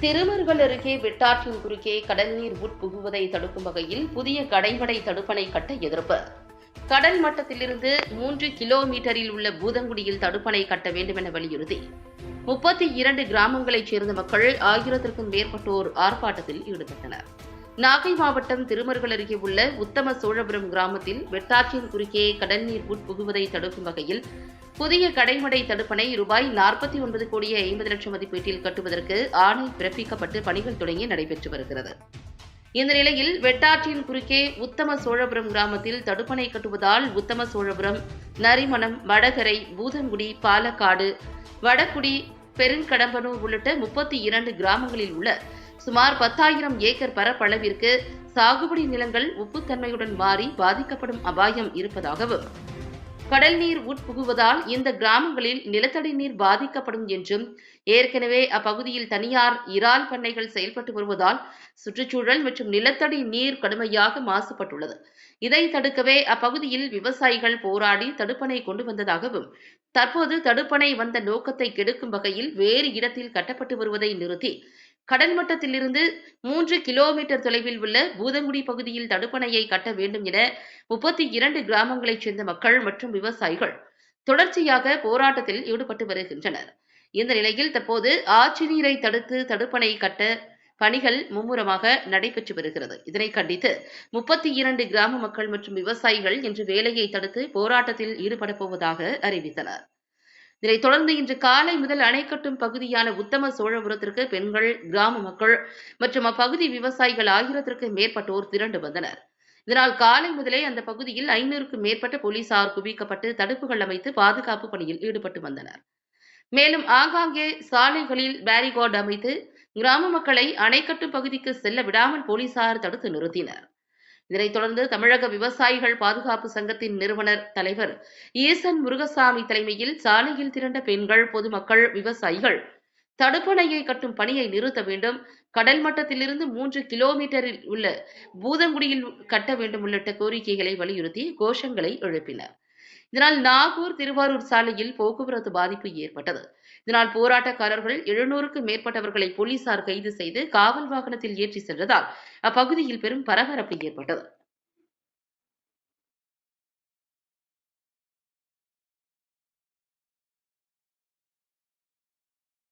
திருமருகல் அருகே வெட்டாற்றின் குறுக்கே கடல் நீர் உட்புகுவதை தடுக்கும் வகையில் புதிய கடைமடை தடுப்பணை கட்ட எதிர்ப்பு. கடல் மட்டத்திலிருந்து 3 கிலோமீட்டரில் உள்ள பூதங்குடியில் தடுப்பணை கட்ட வேண்டும் என வலியுறுத்தி 32 கிராமங்களைச் சேர்ந்த மக்கள் 1000க்கும் மேற்பட்டோர் ஆர்ப்பாட்டத்தில் ஈடுபட்டனர். நாகை மாவட்டம் திருமருகல் அருகே உள்ள உத்தம சோழபுரம் கிராமத்தில் வெட்டாற்றின் குறுக்கே கடல் நீர் உட்புகுவதை தடுக்கும் வகையில் புதிய கடைமடை தடுப்பணை ரூபாய் 49 கோடியே 50 லட்சம் மதிப்பீட்டில் கட்டுவதற்கு ஆணை பிறப்பிக்கப்பட்டு பணிகள் தொடங்கி நடைபெற்று வருகிறது. இந்த நிலையில் வெட்டாற்றின் குறுக்கே உத்தம சோழபுரம் கிராமத்தில் தடுப்பணை கட்டுவதால் உத்தம சோழபுரம், நரிமணம், வடகரை, பூதங்குடி, பாலக்காடு, வடகுடி, பெருங்கடம்பனூர் உள்ளிட்ட 32 கிராமங்களில் உள்ள சுமார் 10,000 ஏக்கர் பரப்பளவிற்கு சாகுபடி நிலங்கள் உப்புத்தன்மையுடன் மாறி பாதிக்கப்படும் அபாயம் இருப்பதாகவும், கடல் நீர் உட்புகுவதால் இந்த கிராமங்களில் நிலத்தடி நீர் பாதிக்கப்படும் என்றும், ஏற்கனவே அப்பகுதியில் தனியார் இறால் பண்ணைகள் செயல்பட்டு வருவதால் சுற்றுச்சூழல் மற்றும் நிலத்தடி நீர் கடுமையாக மாசுபட்டுள்ளது. இதை தடுக்கவே அப்பகுதியில் விவசாயிகள் போராடி தடுப்பணை கொண்டு வந்ததாகவும், தற்போது தடுப்பணை வந்த நோக்கத்தை கெடுக்கும் வகையில் வேறு இடத்தில் கட்டப்பட்டு வருவதை நிறுத்தி கடல் மட்டத்திலிருந்து 3 கிலோமீட்டர் தொலைவில் உள்ள பூதங்குடி பகுதியில் தடுப்பணையை கட்ட வேண்டும் என 32 கிராமங்களைச் சேர்ந்த மக்கள் மற்றும் விவசாயிகள் தொடர்ச்சியாக போராட்டத்தில் ஈடுபட்டு வருகின்றனர். இந்த நிலையில் தற்போது ஆற்று நீரை தடுத்து தடுப்பணை கட்ட பணிகள் மும்முரமாக நடைபெற்று வருகிறது. இதனை கண்டித்து 32 கிராம மக்கள் மற்றும் விவசாயிகள் இன்று வேலையை தடுத்து போராட்டத்தில் ஈடுபடப் போவதாக அறிவித்தனர். இதனைத் தொடர்ந்து இன்று காலை முதல் அணை கட்டும் பகுதியான உத்தம சோழபுரத்திற்கு பெண்கள், கிராம மக்கள் மற்றும் அப்பகுதி விவசாயிகள் 1000க்கும் மேற்பட்டோர் திரண்டு வந்தனர். இதனால் காலை முதலே அந்த பகுதியில் 500க்கும் மேற்பட்ட போலீசார் குவிக்கப்பட்டு தடுப்புகள் அமைத்து பாதுகாப்பு பணியில் ஈடுபட்டு வந்தனர். மேலும் ஆங்காங்கே சாலைகளில் பேரிகார்டு அமைத்து கிராம மக்களை அணை கட்டும் பகுதிக்கு செல்ல விடாமல் போலீசார் தடுத்து நிறுத்தினர். இதனைத் தொடர்ந்து தமிழக விவசாயிகள் பாதுகாப்பு சங்கத்தின் நிறுவனர் தலைவர் ஈசன் முருகசாமி தலைமையில் சாலையில் திரண்ட பெண்கள், பொதுமக்கள், விவசாயிகள் தடுப்பணையை கட்டும் பணியை நிறுத்த வேண்டும், கடல் மட்டத்திலிருந்து 3 கிலோமீட்டரில் உள்ள பூதங்குடியில் கட்ட வேண்டும் உள்ளிட்ட கோரிக்கைகளை வலியுறுத்தி கோஷங்களை எழுப்பினர். இதனால் நாகூர், திருவாரூர் சாலையில் போக்குவரத்து பாதிப்பு ஏற்பட்டது. இதனால் போராட்டக்காரர்கள் 700க்கும் மேற்பட்டவர்களை போலீசார் கைது செய்து காவல் வாகனத்தில் ஏற்றி சென்றதால் அப்பகுதியில் பெரும் பரபரப்பு ஏற்பட்டது.